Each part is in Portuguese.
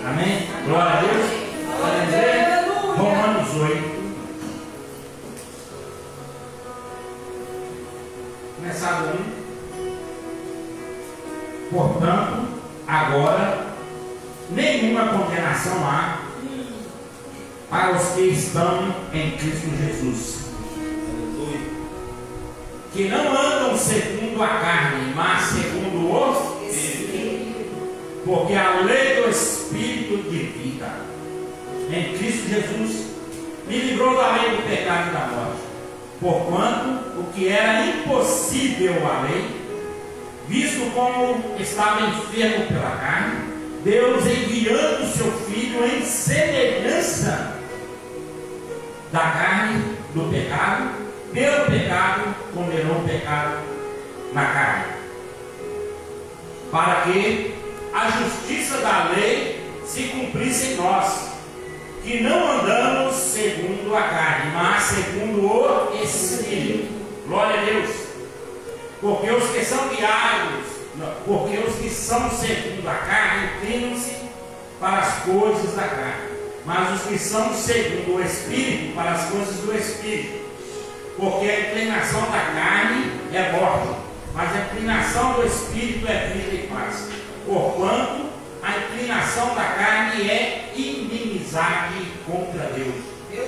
Amém? Glória a Deus. Vai dizer Romanos 8. Começar do 1. Portanto, agora, nenhuma condenação há para os que estão em Cristo Jesus, que não andam segundo a carne, mas segundo o Espírito, porque a lei do Espírito de vida em Cristo Jesus me livrou da lei do pecado e da morte, porquanto o que era impossível à lei, visto como estava enfermo pela carne, Deus, enviando o seu Filho em semelhança da carne, do pecado, pelo pecado, condenou o pecado na carne, para que a justiça da lei se cumprisse em nós, que não andamos segundo a carne, mas segundo o Espírito. Glória a Deus. Porque os que são guiados, porque os que são segundo a carne inclinam-se para as coisas da carne, mas os que são segundo o Espírito para as coisas do Espírito. Porque a inclinação da carne é morte, mas a inclinação do Espírito é vida e paz. Porquanto a inclinação da carne é inimizade contra Deus,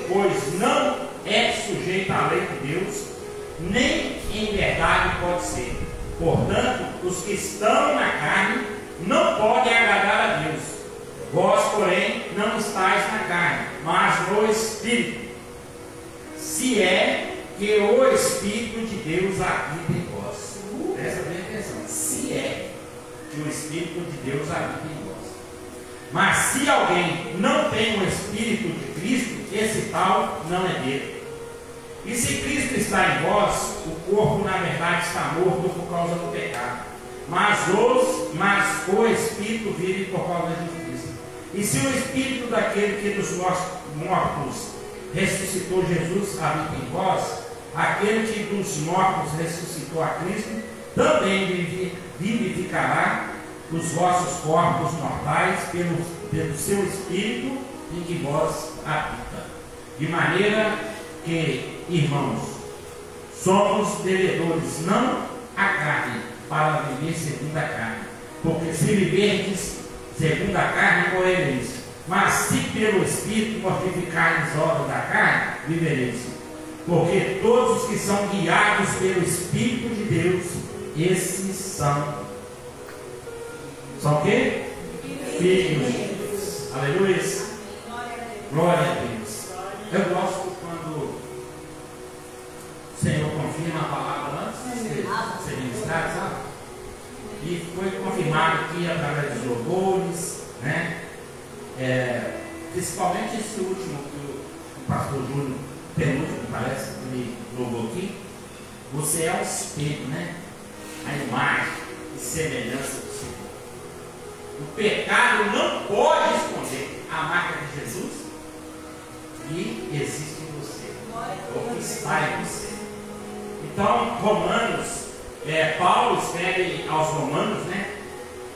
pois não é sujeita à lei de Deus, nem em verdade pode ser. Portanto, os que estão na carne não podem agradar a Deus. Vós, porém, não estáis na carne, mas no Espírito, se é que o Espírito de Deus habita em vós. Presta bem atenção. Se é que o Espírito de Deus habita em vós. Mas se alguém não tem o Espírito de Cristo, esse tal não é dele. E se Cristo está em vós, o corpo na verdade está morto por causa do pecado, mas o Espírito vive por causa da justiça. E se o Espírito daquele que dos mortos ressuscitou Jesus habita em vós, aquele que dos mortos ressuscitou a Cristo também vivificará os vossos corpos mortais pelo seu Espírito em que vós habita. De maneira que, irmãos, somos devedores não à carne, para viver segundo a carne. Porque se viverdes segundo a carne, morrereis. Mas se pelo Espírito mortificardes obras da carne, vivereis. Porque todos os que são guiados pelo Espírito de Deus, esses são o quê? Filhos de Deus. Aleluia. Glória a Deus. Eu gosto quando o Senhor confirma a palavra antes de ser ministrado, sabe? E foi confirmado aqui através dos louvores, né? Principalmente esse último que o pastor Júnior, penúltimo, parece que me louvou aqui. Você é o espelho, né? A imagem e semelhança do Senhor. O pecado não pode esconder a marca de Jesus que existe em você, ou que está em você. Então, Romanos, Paulo escreve aos Romanos, né?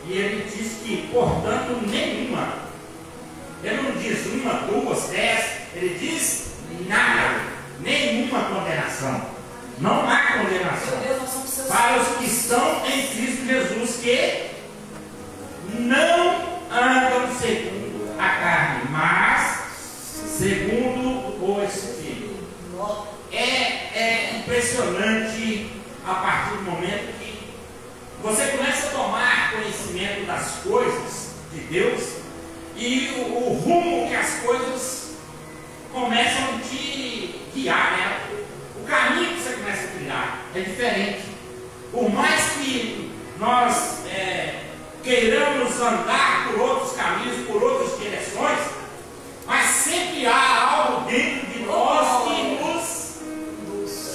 E ele diz que, portanto, nenhuma, ele não diz uma, duas, 10, ele diz nada, nenhuma condenação. Não há condenação para os que estão em Cristo Jesus, que não andam segundo a carne, mas segundo o Espírito. É impressionante a partir do momento que você começa a tomar conhecimento das coisas de Deus e o rumo que as coisas começam a te guiar, né? O caminho que você começa a trilhar é diferente. Por mais que nós queiramos andar por outros caminhos, por outras direções, mas sempre há algo dentro de nós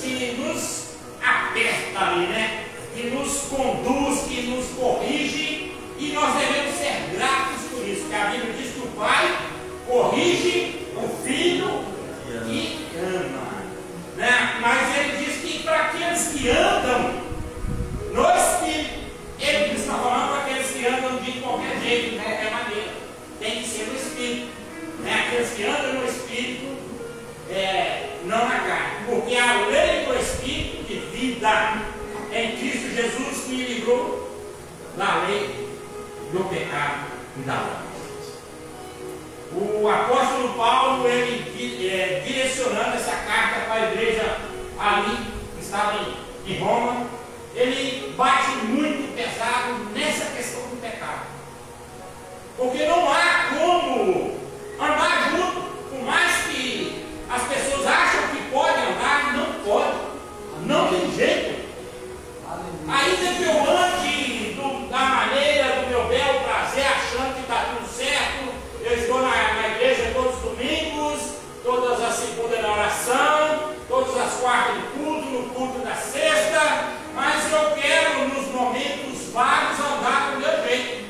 que nos aperta ali, né? Que nos conduz, que nos corrige, e nós devemos ser gratos por isso, porque a Bíblia diz que o Pai corrige o Filho e ama, né? Mas ele diz que para aqueles que andam no Espírito, ele está falando para aqueles que andam de qualquer jeito, tem que ser no Espírito. Né? Aqueles que andam no Espírito, não na carne. Porque a lei do Espírito de vida em Cristo Jesus me livrou da lei do pecado e da morte. O apóstolo Paulo, ele direcionando essa carta para a igreja ali, que estava em Roma, ele bate muito pesado nessa questão do pecado. Porque não há como andar junto, por mais que as pessoas acham que podem andar, não pode, não tem jeito. Ainda que eu ande da maneira do meu belo prazer, achando que está tudo certo, eu estou na igreja todos os domingos, todas as segundas na oração, todas as quartas do culto, no culto da sexta, mas eu quero nos momentos vagos andar do meu jeito.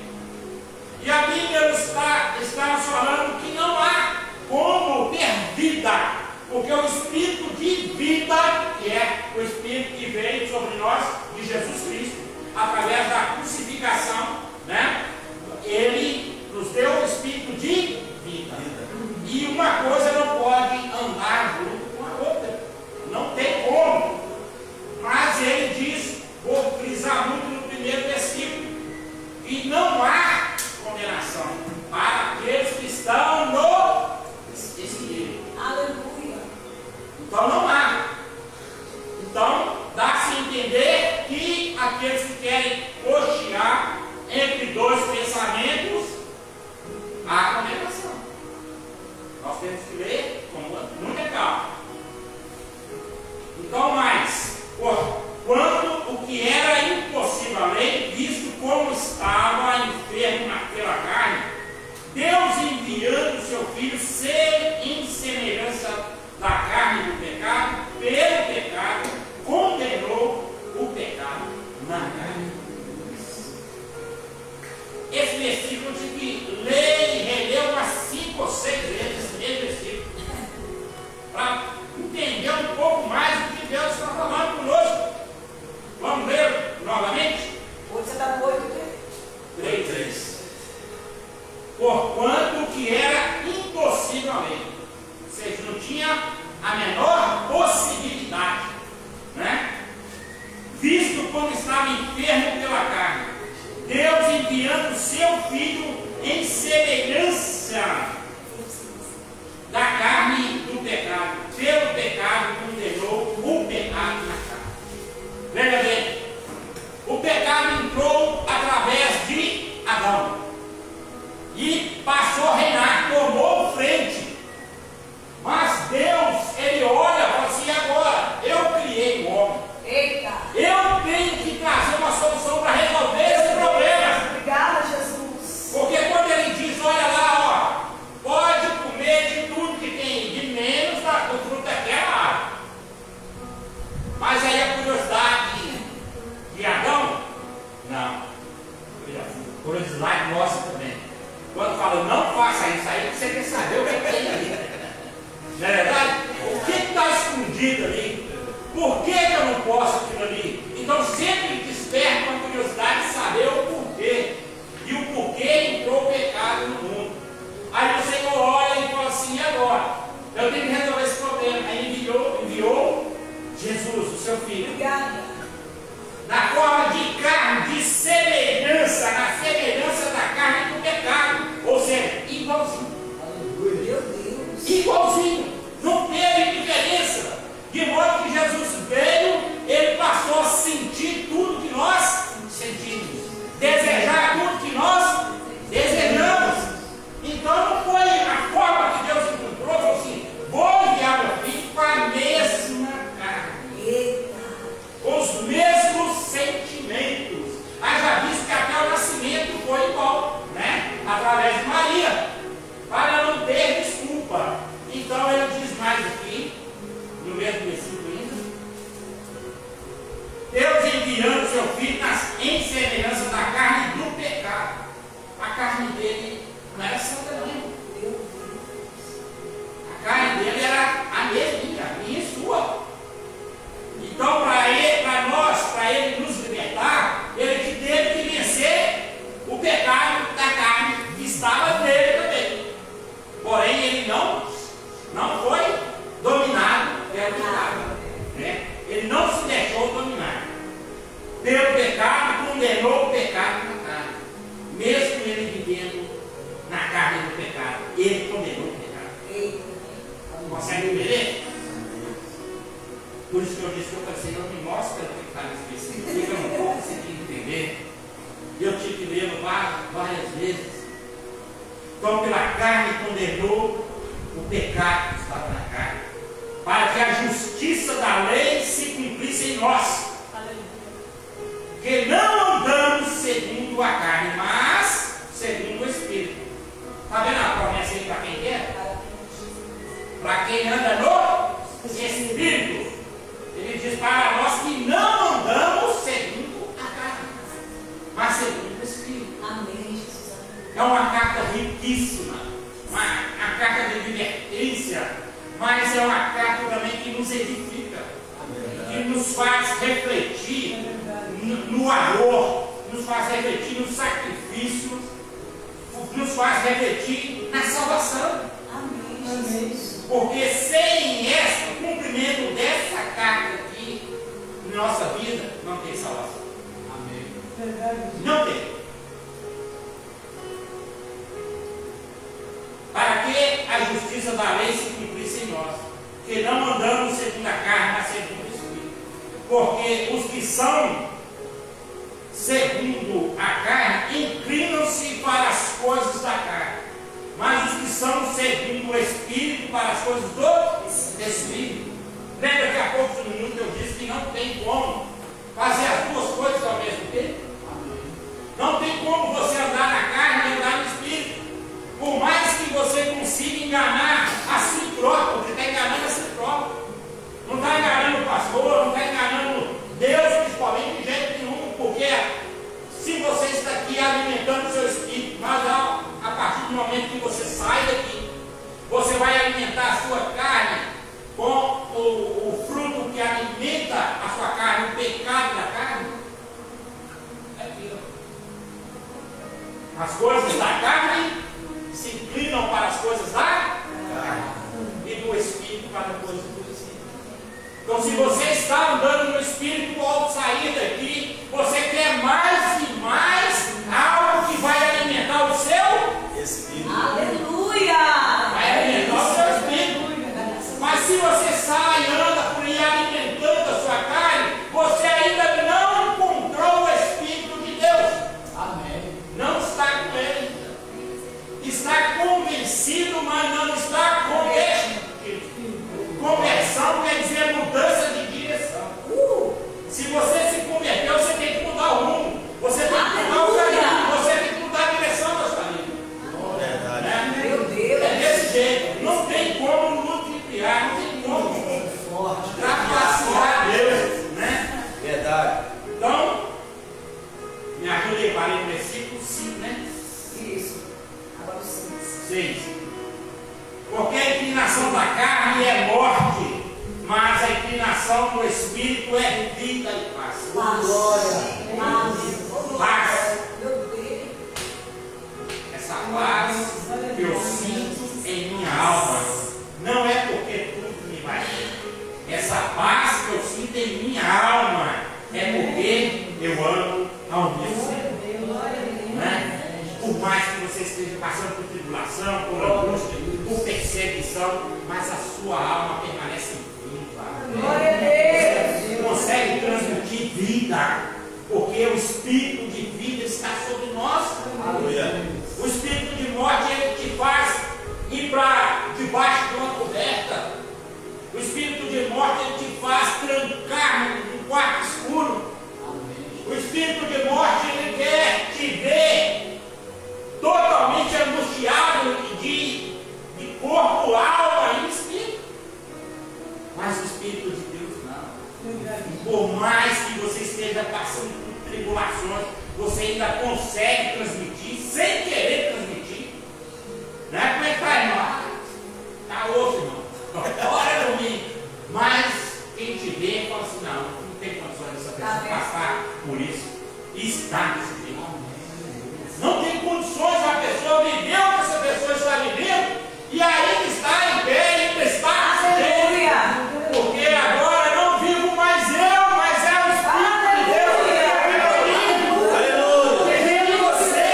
E a Bíblia está nos falando que não há como ter vida, porque o Espírito de vida, que é o Espírito que veio sobre nós, de Jesus Cristo, através da crucificação, né? Ele nos deu o Espírito de vida. E uma coisa não pode andar junto com a outra. Não tem como. Mas ele diz, vou frisar muito no primeiro versículo, que não há condenação para aqueles que estão no Espírito. Aleluia. Então não há. Então dá-se a entender que aqueles que querem cochear entre dois pensamentos, há condenação. Nós temos que ler com muita calma. Então, mais, quando o que era impossível à lei, visto como estava enfermo pela carne, Deus enviando o seu Filho ser em semelhança da carne do pecado, pelo pecado, condenou o pecado na carne. Esse versículo eu tive que ler e reler umas 5 ou 6 vezes esse mesmo versículo, para entender um pouco mais do que Deus está falando conosco. Vamos ler novamente? Hoje você está doido, né? 3. Porquanto que era impossível a lei, ou seja, não tinha a menor possibilidade, né? Visto como estava enfermo pela carne, Deus enviando o seu Filho em semelhança da carne do pecado, pelo pecado condenou o pecado na carne. Veja bem, o pecado entrou através de Adão e passou a reinar, tomou frente. Mas Deus, ele olha e fala assim: agora eu criei o homem. Eita! Eu tenho que trazer uma solução para resolver esse problema. Obrigada, Jesus. Porque quando ele diz, olha lá, ó, pode comer de tudo que tem, de menos do fruto daquela árvore. Mas aí a curiosidade de Adão? Não. Curiosidade nossa também. Quando fala, não faça isso aí, você quer saber o que tem ali. Não é verdade? O que está escondido ali? Por que eu não posso aquilo ali? Então sempre desperta uma curiosidade de saber o porquê. E o porquê entrou o pecado no mundo. Aí o Senhor olha e fala assim: e agora? Eu tenho que resolver esse problema. Aí enviou Jesus, o seu Filho. Obrigada. Na forma de carne, de semelhança, na semelhança da carne do pecado. Ou seja, igualzinho. Meu Deus. Igualzinho. Não teve diferença. De modo que Jesus veio, ele passou a sentir tudo que nós sentimos, desejar tudo que nós desejamos. Então não foi a forma que Deus encontrou, falou assim: vou enviar meu filho com a mesma carne, os mesmos sentimentos. Haja visto que até o nascimento foi igual, né? Através de Maria, para não ter desculpa. Então ele diz mais aqui, no mesmo versículo ainda: Deus enviando seu Filho em semelhança da carne do pecado. A carne dele não era santa, não. A carne dele era a mesma, a minha e sua. Então, para ele nos libertar, ele teve que vencer o pecado da carne que estava nele. vivendo na carne do pecado. Ele condenou o pecado. Consegue entender? Por isso que eu disse que eu falei, Senhor, me mostra o que está nesse versículo, porque eu não estou conseguindo entender. Eu tive que ler várias vezes. Então, pela carne condenou o pecado que estava na carne, para que a justiça da lei se cumprisse em nós, que não andamos segundo a carne, mas segundo o Espírito. Está vendo a promessa aí para quem quer? Para quem anda no Espírito. Ele diz para nós que não andamos segundo a carne, mas segundo o Espírito. Amém, Jesus. É uma carta riquíssima, uma carta de advertência, mas é uma carta também que nos edifica, que nos faz refletir no amor, nos faz refletir no sacrifício, nos faz refletir na salvação. Amém, Jesus. Porque sem o cumprimento dessa carta aqui, em nossa vida, não tem salvação. Amém. Não tem. Para que a justiça da lei se cumprisse em nós, que não andamos segundo a carne, mas segundo o Espírito. Porque os que são segundo a carne inclinam-se para as coisas da carne, mas os que são segundo o Espírito para as coisas do Espírito. Lembra que há poucos minutos eu disse que não tem como fazer as duas coisas ao mesmo tempo? Não tem como você andar na carne e andar no Espírito. Por mais que você consiga enganar a si próprio, você está enganando a si próprio. Não está enganando o pastor, não está enganando Deus, principalmente de jeito nenhum, porque se você está aqui alimentando o seu espírito, mas a partir do momento que você sai daqui, você vai alimentar a sua carne com o fruto que alimenta a sua carne, o pecado da carne. É aquilo. As coisas da carne se inclinam para as coisas da carne e do Espírito para as coisas do Espírito. Então, se você está andando no Espírito ao sair daqui, você quer mais e mais algo que vai alimentar o seu Espírito. Aleluia! Vai alimentar o seu Espírito. Mas se você sai e anda por aí alimentando a sua carne, você ainda não encontrou o Espírito de Deus. Amém. Não está com ele. Está convencido, mas não está convertido. Conversão quer dizer mudança de direção. Se você se converteu, você tem que mudar o rumo. Você tem que mudar o caminho. Você tem que mudar a direção da sua vida. Né? Meu Deus. É desse jeito. Não tem como ludibriar, não tem como trapacear Deus. Né? Verdade. Então, me ajuda aí, parei no versículo 5, né? Isso. Agora o 6. Porque a inclinação da carne é morte, mas a inclinação do Espírito é vida e paz. Paz. Essa paz que eu sinto em minha alma não é porque tudo me vai bem. Essa paz que eu sinto em minha alma é porque eu amo ao meu Senhor. Né? Por mais que você esteja passando por tribulação, por angústia, por perseguição, mas a sua alma permanece viva. Glória a Deus. Você consegue transmitir vida, porque o Espírito de vida está sobre nós. O Espírito de morte, ele te faz ir para debaixo de uma coberta. O Espírito de morte, ele te faz trancar num quarto escuro. O Espírito de morte, ele quer te ver totalmente angustiado de corpo, alma e espírito. Mas o Espírito de Deus não. Por mais que você esteja passando por tribulações, você ainda consegue transmitir, sem querer transmitir. Né? Como é que está, irmão? Está osso, irmão. Bora dormir. Mas quem te vê fala assim, não tem condições dessa pessoa passar por isso. E está nesse tempo. Não tem condições a pessoa viver o que essa pessoa está vivendo e ainda está em pé, ainda está vivendo. Porque agora não vivo mais eu, mas é o Espírito de Deus que vive em mim. Aleluia. Que vive em você.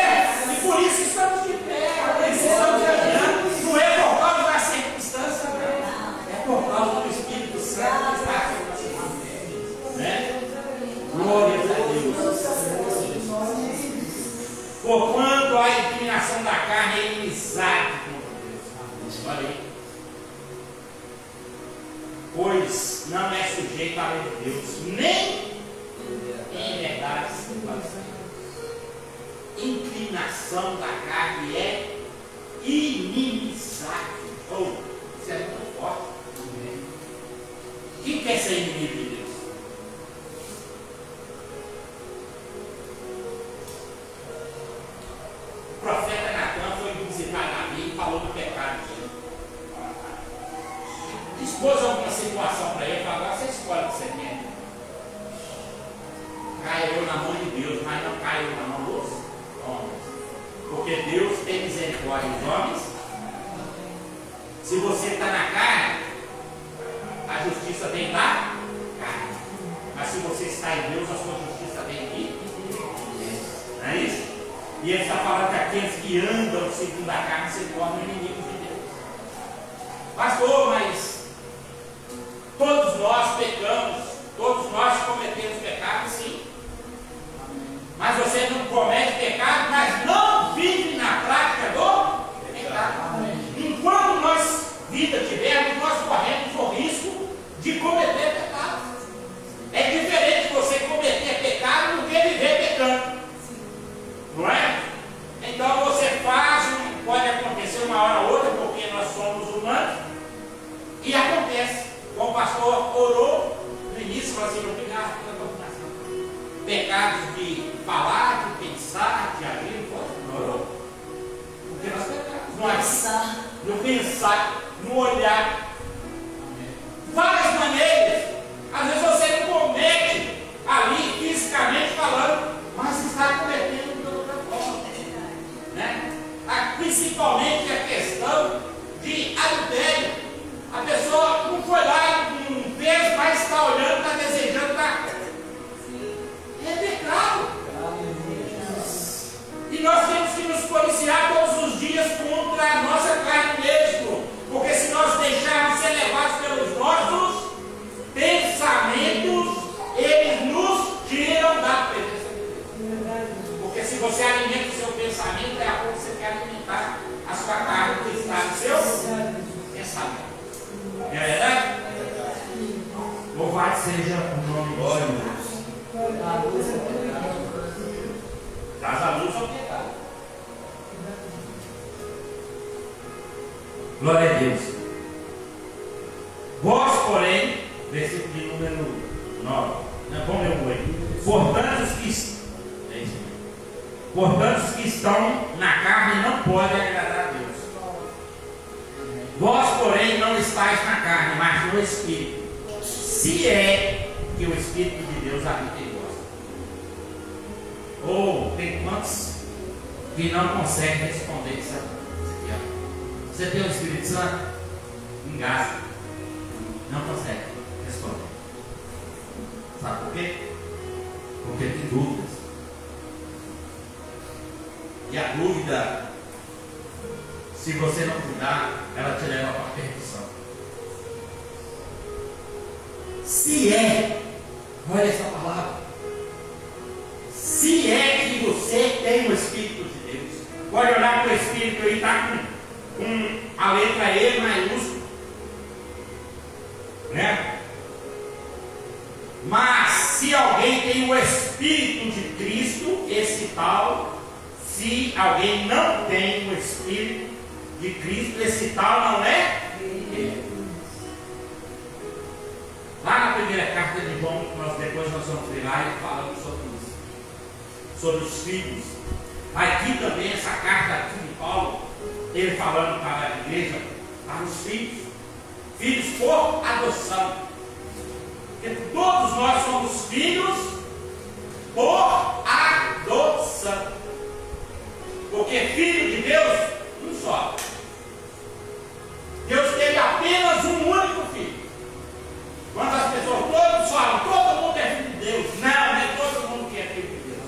coração da carne é inimizade contra Deus. Olha aí. Pois não é sujeito à lei de Deus, nem em verdade se pode ser. Inclinação da carne é inimizade. Isso é muito forte. Quem quer ser inimigo de Deus? O profeta Natan foi visitar Davi e falou do pecado dele. Expôs alguma situação para ele, falou: agora você escolhe o que você quer. Caiu na mão de Deus, mas não caiu na mão dos homens. Porque Deus tem misericórdia dos homens. Se você está na carne, a justiça vem da carne. Mas se você está em Deus, a sua justiça vem de Deus. Não é isso? E ele está falando que aqueles que andam segundo a carne se tornam inimigos de Deus. Pastor, mas todos nós pecamos, todos nós cometemos pecado, sim. Mas você não comete pecado, mas não vive na prática do pecado. Enquanto nós vida tivermos, nós corremos o risco de cometer pecado. É diferente você cometer pecado do que viver pecando. Não é? Então você faz, pode acontecer uma hora ou outra, porque nós somos humanos, e acontece. Como o pastor orou no início, falou assim: obrigado pela dominação. Pecados de falar, de pensar, de agir, não orou. Porque nós pecamos. No pensar, no olhar. Várias maneiras. Às vezes você não comete ali fisicamente falando, mas está cometendo de outra forma. Né? Principalmente a questão de adultério. A pessoa não foi lá, não fez, mas está olhando, está desejando, está. É pecado. E nós temos que nos policiar todos os dias contra a nossa carne mesmo. Porque se nós deixarmos ser levados pelos nossos pensamentos, eles nos tiram da presença de Deus. Porque se você alimenta o seu pensamento, é a pouco você quer alimentar a sua carne que está no seu pensamento. É verdade? Louvado seja o nome de Deus. Das a luz ao pecado. Glória a Deus. Vós, porém, versículo de número 9. Vamos ler o 8. Portanto, os que estão na carne não podem agradar a Deus. Vós, porém, não estáis na carne, mas no Espírito. Se é que o Espírito de Deus habita em vós. Ou tem quantos que não conseguem responder isso aqui? Você tem o Espírito Santo? Engasa. Não consegue responder. Sabe por quê? Porque tem dúvidas. E a dúvida, se você não cuidar, ela te leva para a perdição. Se é, olha essa palavra, se é que você tem o Espírito de Deus, pode olhar para o Espírito aí, está com a letra E maiúscula, né? Mas se alguém tem o Espírito de Cristo, esse tal, se alguém não tem o Espírito de Cristo, esse tal não é ele. Lá na primeira carta de João, depois nós vamos ver lá e falamos sobre isso, sobre os filhos. Aqui também, essa carta aqui de Paulo, ele falando para a igreja, para os filhos, filhos por adoção. Porque todos nós somos filhos por adoção. Porque filho de Deus, um só. Deus teve apenas um único filho. Quando as pessoas todos falam, todo mundo é filho de Deus. Não é todo mundo que é filho de Deus.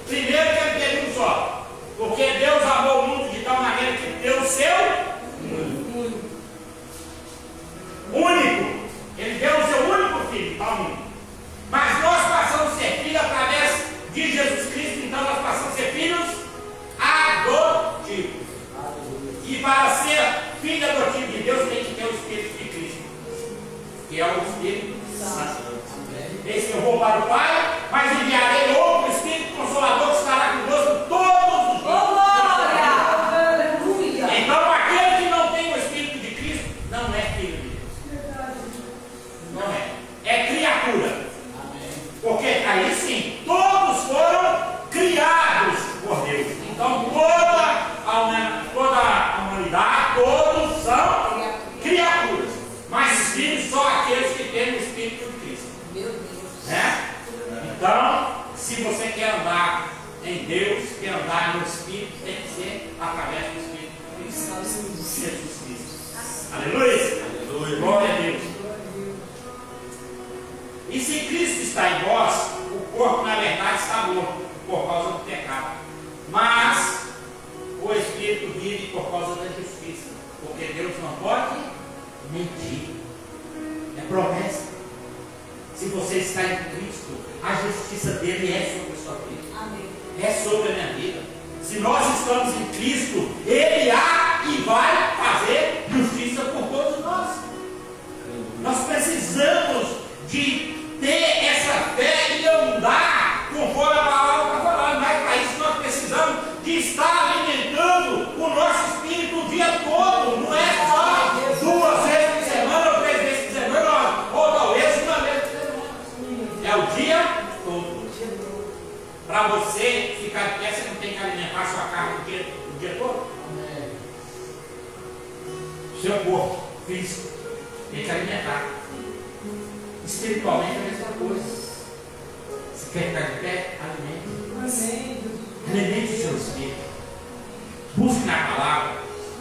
Primeiro que ele teve um só. Porque Deus amou o mundo de tal maneira que deu o seu único. Ele deu o seu único filho ao mundo. Mas nós passamos a ser filhos através de Jesus Cristo. Então nós passamos a ser filhos adotados. é o Espírito Santo. Eis que eu vou para o Pai, mas enviarei outro Espírito Consolador que estará conosco todos os dias. Aleluia! Então aquele que não tem o Espírito de Cristo não é filho de Deus. Não é. É criatura. Porque aí sim, todos foram criados por Deus. Então toda a humanidade, todos são criaturas. Mas filhos só aqueles que têm o Espírito de Cristo. Meu Deus. Né? Então, se você quer andar em Deus, quer andar no Espírito, tem que ser através do Espírito de Cristo. Jesus Cristo. Aleluia! Aleluia! Glória a Deus! E se Cristo está em vós, o corpo na verdade está morto por causa do pecado. Mas o Espírito vive por causa da justiça. Porque Deus não pode mentir. É promessa. Se você está em Cristo, a justiça dele é sobre a sua vida. Amém. É sobre a minha vida. Se nós estamos em Cristo, ele há e vai fazer justiça por todos nós. Nós precisamos de ter essa fé e andar conforme a palavra está falando. Mas para isso nós precisamos de estar alimentando o nosso espírito o dia todo. Não é só 2 vezes por semana ou 3 vezes por semana, ou talvez uma vez por semana. É o dia todo. Para você ficar de pé, você não tem que alimentar a sua carne o dia todo? Seu corpo físico tem que alimentar. Espiritualmente é a mesma coisa. Se quer ficar de pé, alimente. Alimente o seu espírito. Busque na palavra.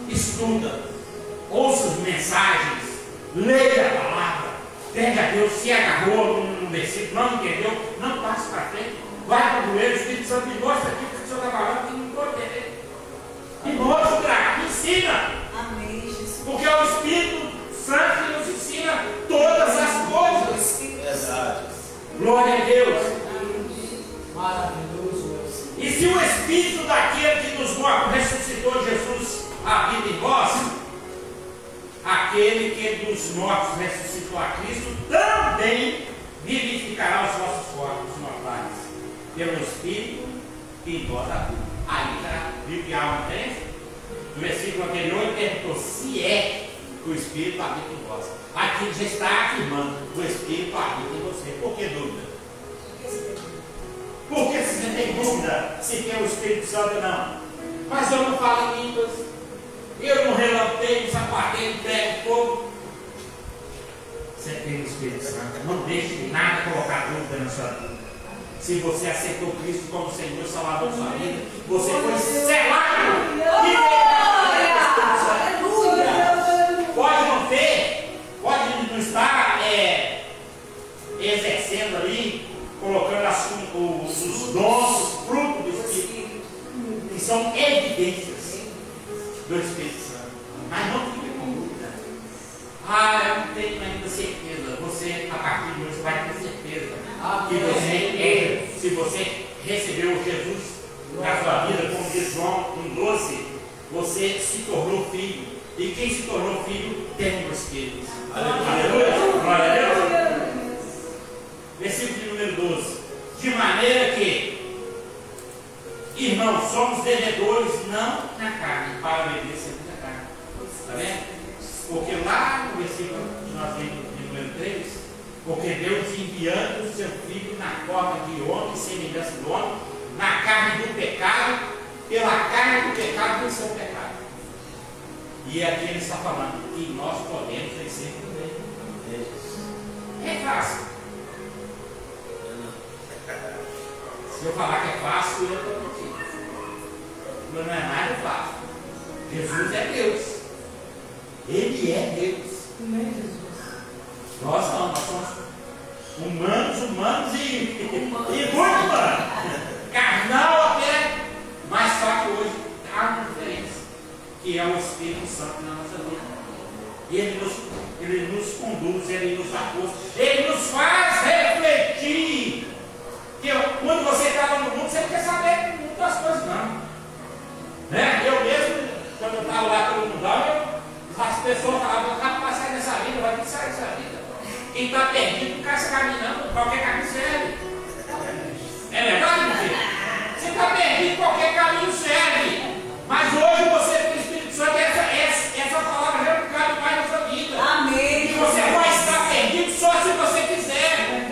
Estuda. Ouça as mensagens. Leia a palavra. Pede a Deus. Se agarrou num versículo, não entendeu, não passe para frente. Vai para o joelho. O Espírito Santo me mostra aqui que o Senhor está falando que não estou entendendo. Me mostra. Me ensina. Amém, Jesus. Porque é o Espírito Santo que nos ensina todas as coisas. Verdade. Glória a Deus. Maravilhoso. E se o Espírito daquele que nos mortos ressuscitou Jesus habita em vós, aquele que dos mortos ressuscitou a Cristo também vivificará os vossos corpos mortais pelo Espírito que em vós habita. Aí já viu que há uma crença? No versículo anterior ele perguntou se é que o Espírito habita em vós. Aqui já está afirmando: o Espírito habita em você. Por que dúvida? Porque se você tem dúvida se tem o Espírito Santo ou não. Mas eu não falo em línguas, eu não relampeio, sapateio, pego fogo. Você tem o Espírito Santo. Não deixe nada colocar dúvida na sua vida. Se você aceitou Cristo como Senhor e Salvador da sua vida, você foi selado. Pode não ter, pode não estar exercendo ali, colocando os dons, os frutos do Espírito, que são evidências do Espírito Santo. Mas não fique com dúvida. Eu não tenho ainda certeza. Você, a partir de hoje, vai ter certeza que você se você recebeu Jesus na sua vida, como diz João 1,12, você se tornou filho. E quem se tornou filho tem o Espírito. Aleluia! Glória a Deus! Versículo de número 12. De maneira que, irmãos, somos devedores não na carne, para obedecer na carne. Está vendo? Porque lá no versículo que nós vimos de número 3, porque Deus enviando o seu Filho na forma de homem, semelhança do homem, na carne do pecado, pela carne do pecado venceu o pecado. E aqui ele está falando que nós podemos vencer por ele. É fácil. Se eu falar que é fácil, eu estou mentindo. Mas não é nada fácil. Jesus é Deus. Ele é Deus. Nós não, nós somos humanos e muito humanos. Carnal até, mas só que hoje há uma diferença, que é o Espírito Santo na nossa vida. Ele nos conduz, ele nos dá força, ele nos faz refletir. Que quando você estava no mundo, você não quer saber muitas coisas, não. Né? Eu mesmo, quando eu estava lá pelo mundão, as pessoas falavam: rapaz, sai dessa vida, vai ter que sair dessa vida. Quem quem está perdido não caça caminho, não. Qualquer caminho serve. É verdade, meu filho? Você está perdido, qualquer caminho serve. Mas hoje você tem o Espírito Santo, essa palavra já não cabe mais na sua vida. Amém. E você vai estar perdido só se você quiser.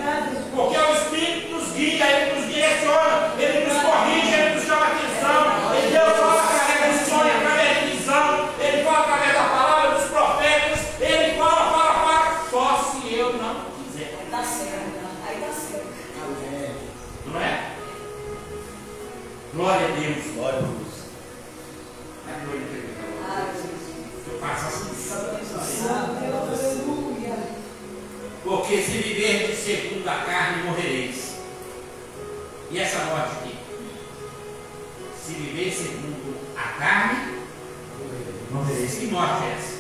Porque o Espírito nos guia, Ele nos direciona, Ele nos corrige, Ele nos chama atenção. Ele Deus fala através do sonho, através da visão, Ele fala através da palavra dos profetas, Ele fala, só se eu não quiser. Aí está certo, aí está certo. Não é? Glória a Deus. Glória a Deus. É glória a Deus. Ah, Jesus. Eu faço assim. Aleluia. Porque se viverdes segundo a carne, morrereis. E essa morte aqui? Se viver segundo a carne, morrereis. Que morte é essa?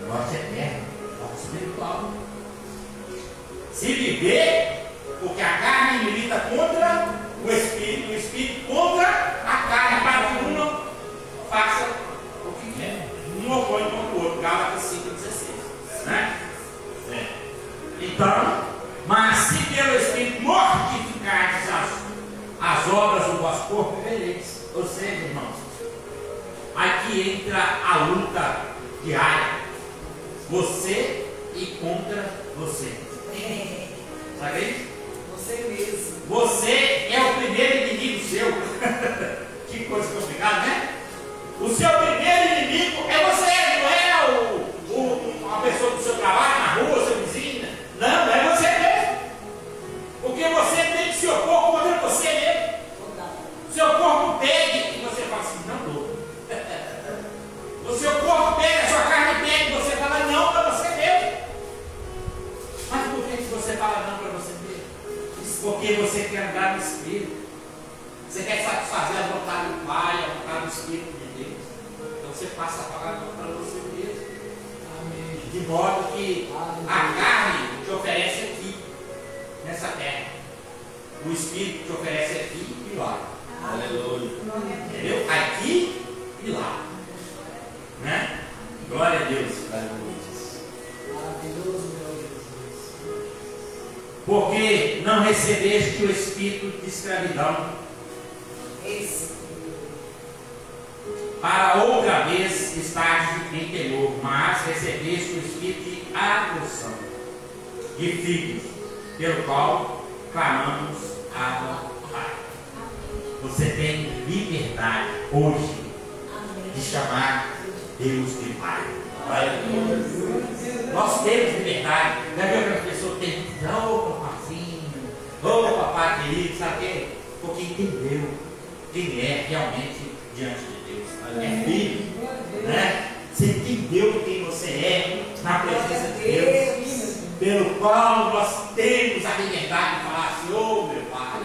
Morte eterna, morte espiritual. Se viver, porque a carne milita contra o Espírito contra a carne, para que um não faça o que quer. Um opõe contra o outro. Gálatas 5,16. Né? Então, mas se pelo Espírito mortificardes as obras do vosso corpo, vivereis. Ou seja, irmãos, aqui entra a luta diária. Você e contra você. Sabe isso? Você mesmo. Você é o primeiro inimigo seu. Que coisa complicada, né? O seu primeiro inimigo é você, não é a pessoa do seu trabalho, na rua, seu vizinho. Não, é você mesmo. Porque você tem que se opor contra você mesmo. Seu corpo pega e você fala assim, não dou. O seu corpo pega, a sua carne pega e você fala não para você mesmo. Mas por que você fala não para você mesmo? Porque você quer andar no Espírito. Você quer satisfazer a vontade do Pai, a vontade do Espírito de Deus. Então você passa a falar não para você mesmo. Amém. De modo que a carne te oferece aqui, nessa terra. O Espírito te oferece aqui e lá. Aleluia. Entendeu? Aqui e lá. Né? Glória a Deus. Maravilhoso, meu Jesus. Porque não recebeste o espírito de escravidão, Esse. para outra vez estar em temor, mas recebeste o espírito de adoção, de filhos, pelo qual clamamos Abba, Pai. Você tem liberdade hoje de chamar Deus de Pai. Nós temos liberdade. Já viu que as pessoas têm que dizer, ô papazinho, ô papai querido, sabe quê? Porque entendeu quem é realmente diante de Deus. É filho, né? Você entendeu quem você é na presença de Deus, pelo qual nós temos a liberdade de falar assim, ô meu pai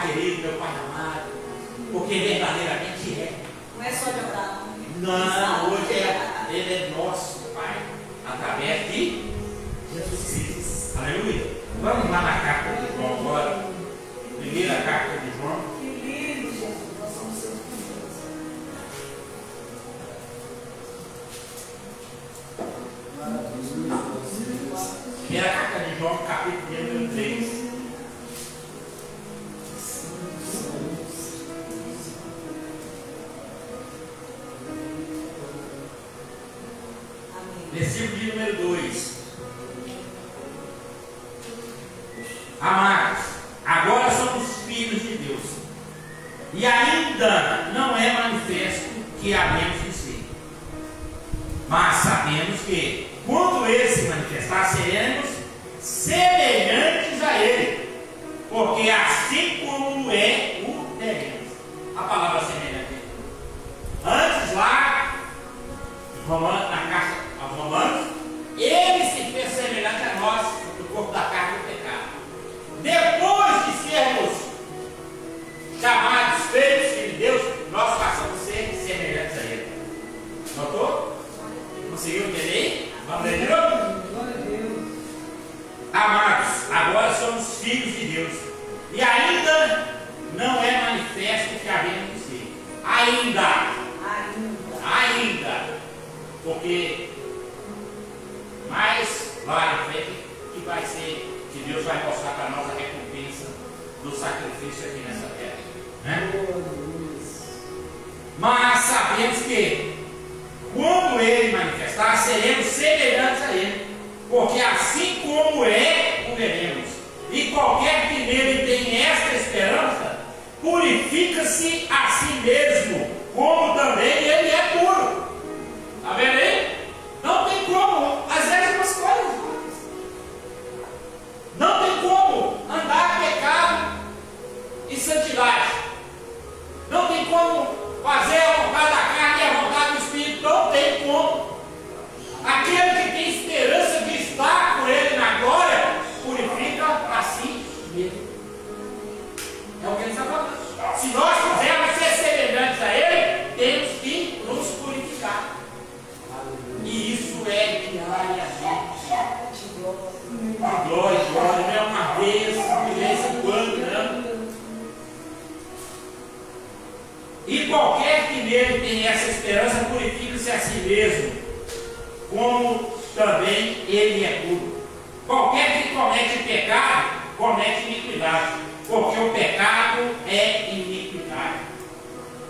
querido, meu pai amado, porque verdadeiramente é. Não é só de orar. Não, hoje Ele é nosso Pai, através de Jesus Cristo. Aleluia. Vamos lá na carta de João agora. Primeira carta de João. Que lindo, Jesus. Nós somos seus filhos. Primeira carta de João, capítulo número 3. Versículo de número 2. Amados, agora somos filhos de Deus, e ainda não é manifesto que havemos de ser, mas sabemos que, quando Ele se manifestar, seremos semelhantes a Ele, porque assim como é, o teremos. A palavra semelhante. Antes lá, na carta aos Romanos, Ele se fez semelhante a nós, no corpo da carne do pecado. Depois de sermos chamados, feitos filhos de Deus, nós passamos a ser semelhantes a Ele. Notou? Conseguiu entender? Vamos ler de novo? Amados, agora somos filhos de Deus, e ainda não é manifesto que havemos de ser. Ainda. Porque mais lá na frente, que vai ser, que Deus vai mostrar para nós a recompensa do sacrifício aqui nessa terra, né? Mas sabemos que quando Ele manifestar, seremos semelhantes a Ele, porque assim como é, o veremos. E qualquer que nele tem esta esperança, purifica-se a si mesmo, como também ele é puro. Está vendo aí? Não tem como as mesmas coisas. Não tem como andar pecado e santidade. Não tem como fazer a vontade da carne e a vontade do Espírito. Não tem como. Aquele que tem esperança de estar com Ele na glória, purifica a si mesmo. É o que ele está falando. Se nós quisermos ser semelhantes a Ele, temos que nos purificar. E isso é diariamente. Glória, glória, não é uma vez, de vez em quando, não. E qualquer que nele tem essa esperança, purifica-se a si mesmo, como também ele é puro. Qualquer que comete pecado, comete iniquidade, porque o pecado é iniquidade.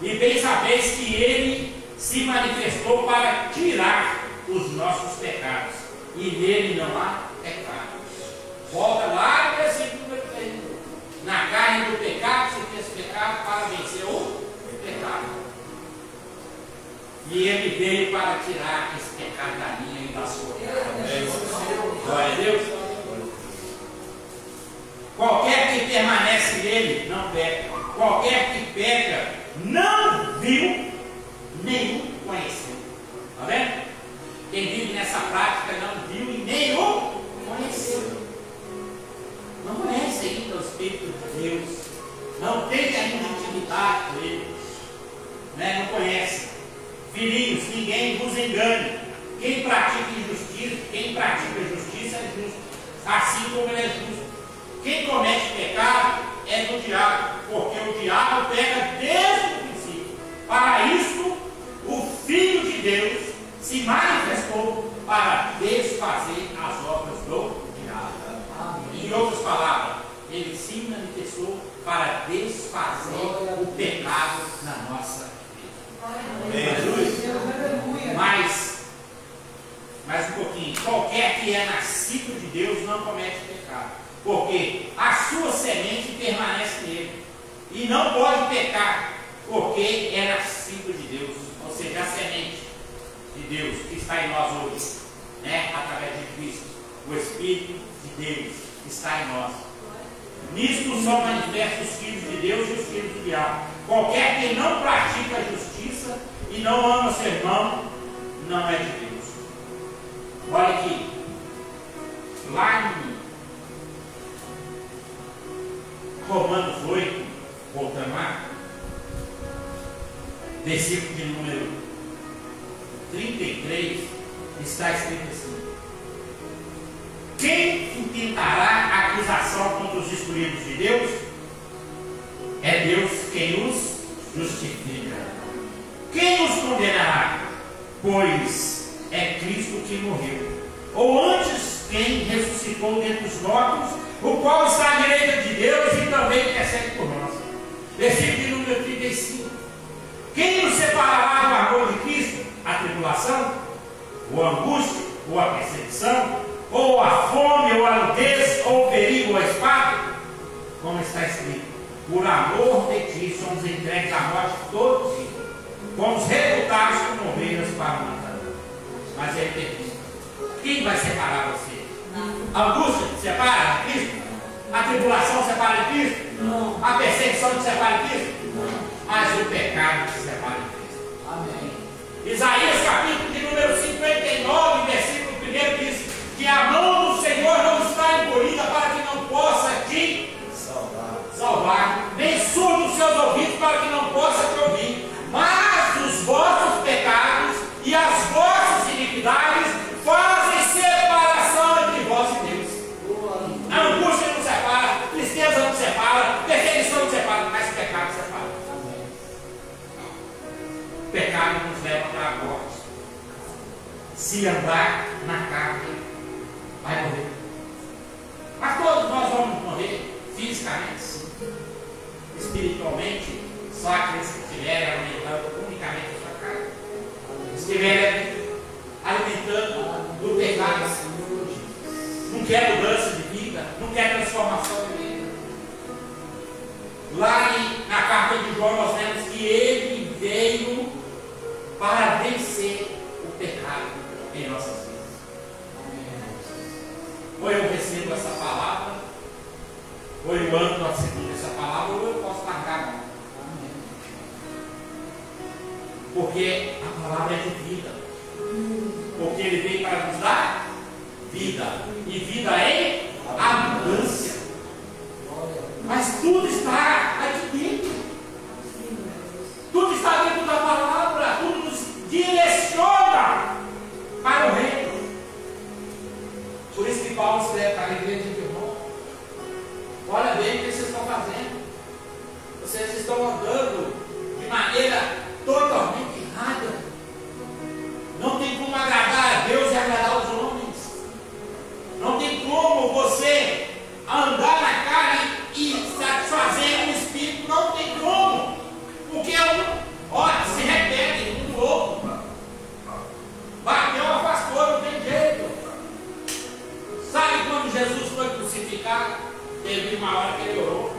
E bem sabeis que ele se manifestou para tirar os nossos pecados, e nele não há pecado. Volta lá no versículo 3. Na carne do pecado se fez pecado para vencer o pecado. E ele veio para tirar esse pecado da minha e da sua casa. Glória a Deus. Qualquer que permanece nele não peca. Qualquer que peca não viu, nem conheceu. Está vendo? Quem vive nessa prática não viu e nem o conheceu. Não conhece ainda o Espírito de Deus. Não tem ainda intimidade com Ele. Né? Não conhece. Filhinhos, ninguém vos engane. Quem pratica justiça é justo, assim como ele é justo. Quem comete pecado é do diabo, porque o diabo peca desde o princípio. Para isso, o Filho de Deus se manifestou para desfazer as obras do diabo. Em outras palavras, ele se manifestou para desfazer o pecado na nossa vida. Mais um pouquinho. Qualquer que é nascido de Deus não comete pecado, porque a sua semente permanece nele e não pode pecar, porque é nascido de Deus. Ou seja, a semente de Deus que está em nós hoje, né, através de Cristo, o Espírito de Deus está em nós. Nisto são manifestos os filhos de Deus e os filhos do diabo. Qualquer que não pratica a justiça e não ama seu irmão, não é de Deus. Olha aqui, lá em Romanos 8, voltando lá, versículo de número 33, está escrito assim: quem intentará acusação contra os escolhidos de Deus? É Deus quem os justifica. Quem os condenará? Pois é Cristo que morreu. Ou antes, quem ressuscitou dentre os mortos, o qual está à direita de Deus e também intercede por nós. Versículo de número 35. Quem nos separará do amor de Cristo? A tribulação, ou a angústia, ou a perseguição, ou a fome, ou a nudez, ou o perigo, ou a espada? Como está escrito: por amor de ti somos entregues à morte todos os dias, fomos reputados como ovelhas para o matador. Mas ele pergunta: quem vai separar você? A angústia te separa de Cristo? A tribulação te separa de Cristo? Não. A perseguição te separa de Cristo? Não. Mas o pecado te separa de Cristo. Amém. Isaías capítulo de número 59, versículo 1 diz que a mão do Senhor não está encolhida para que não possa te salvar, nem surdo os seus ouvidos para que não possa te ouvir. Mas os vossos pecados e as vossas iniquidades fazem separação entre vós e Deus. A angústia não separa, a tristeza não separa, a perseguição não separa, mas o pecado separa. O pecado nos leva para a morte. Se andar na carne, vai morrer. Mas todos nós vamos morrer fisicamente, sim. Espiritualmente, só aqueles que estiverem alimentando unicamente a sua carne. Estiverem alimentando do pecado. Não quer mudança de vida, não quer transformação de vida. Lá na carta de João nós vemos que ele veio para vencer o pecado em nossas vidas. Ou eu recebo essa palavra, ou eu ando a seguir essa palavra, ou eu posso largar a mão. Porque a palavra é de vida. Porque ele veio para nos dar vida. E vida em abundância. Mas tudo está aqui dentro. Tudo está dentro da palavra. Tudo nos direciona para o reino. Por isso que Paulo escreve para a igreja de Roma: olha bem o que vocês estão fazendo. Vocês estão andando de maneira totalmente errada. Não tem como agradar a Deus e agradar os homens. Não tem como você andar na carne e satisfazer o espírito. Não tem como. Porque se repete um do outro. Bateu, afastou, não tem jeito. Sabe quando Jesus foi crucificado? Teve uma hora que ele orou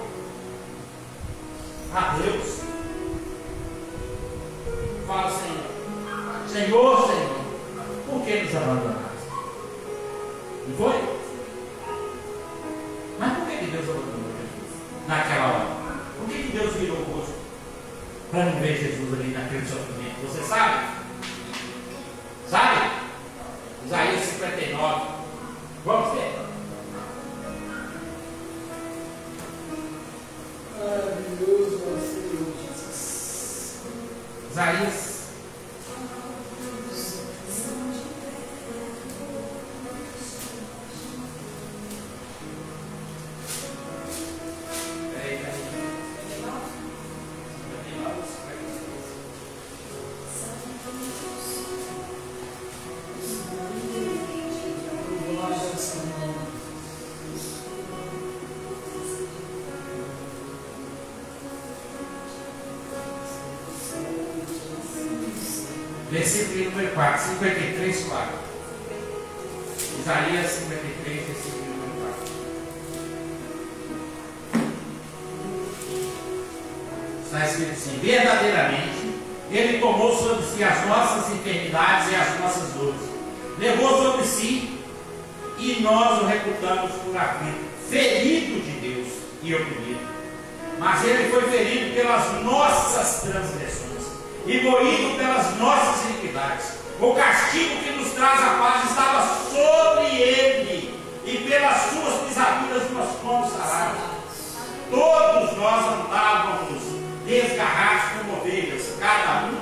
a Deus. Fala: Senhor, Senhor, por que nos abandonaste? Não foi? Mas por que Deus abandonou Jesus naquela hora? Por que Deus virou o rosto para não ver Jesus ali naquele sofrimento? Você sabe? Sabe? Isaías 59. Vamos ver. Maravilhoso é o Senhor Jesus. Isaías. Versículo número 4, 53, 4. Isaías 53, versículo número 4. Está escrito assim: verdadeiramente, Ele tomou sobre si as nossas enfermidades e as nossas dores, levou sobre si, e nós o reputamos por aflito, ferido de Deus e oprimido. Mas Ele foi ferido pelas nossas transgressões e moído pelas nossas iniquidades. O castigo que nos traz a paz estava sobre ele, e pelas suas pisaduras nós fomos sarados. Todos nós andávamos desgarrados como ovelhas, cada um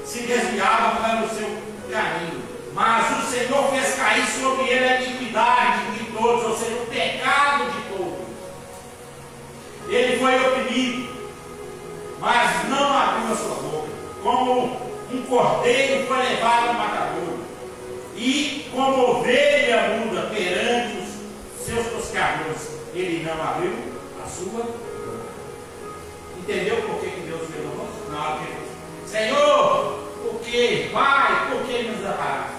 se desviava para o seu caminho, mas o Senhor fez cair sobre ele a iniquidade de todos, ou seja, o pecado de todos. Ele foi oprimido, mas não abriu a sua boca. Como um cordeiro foi levado ao matadouro, e como ovelha muda perante os seus toscadores, ele não abriu a sua boca. Entendeu por que Deus veio a nós? Na hora que ele disse: Senhor, por que? Pai, por que nos desamparaste?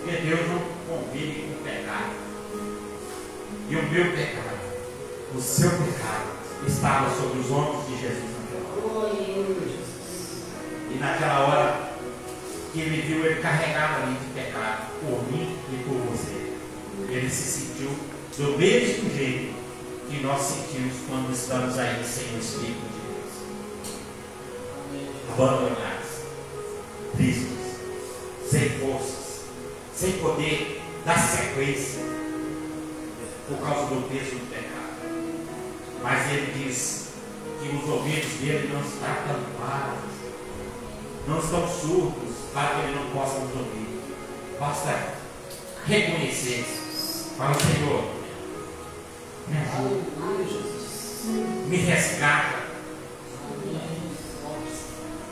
Porque Deus não convive com o pecado. E o meu pecado, o seu pecado, estava sobre os ombros de Jesus naquela hora. E naquela hora que ele viu ele carregado ali de pecado por mim e por você, ele se sentiu do mesmo jeito que nós sentimos quando estamos aí sem o Espírito de Deus, abandonados, tristes, sem forças, sem poder dar sequência por causa do peso do pecado. Mas ele diz que os ouvidos dele não estão tampados, não estão surdos para que ele não possa nos ouvir. Basta reconhecer. Fala: Senhor, me ajuda, me resgata,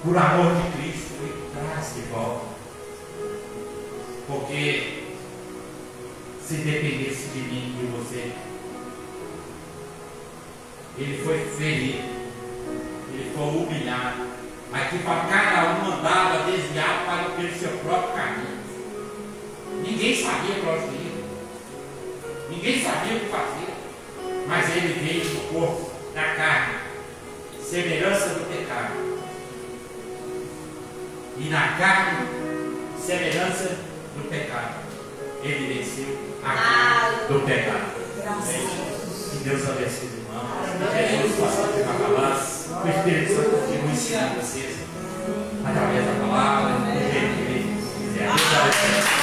por amor de Cristo, me traz de volta. Porque se dependesse de mim e de você. Ele foi ferido, ele foi humilhado. Aqui para cada um andava desviado para pelo seu próprio caminho. Ninguém sabia para onde ir. Ninguém sabia o que fazer. Mas ele veio no corpo, na carne, semelhança do pecado. E na carne, semelhança do pecado. Ele venceu a carne do pecado. Que Deus abençoe os irmãos. Que Jesus possa acabar. O Espírito Santo continue ensinando vocês através da palavra, do jeito que ele quiser.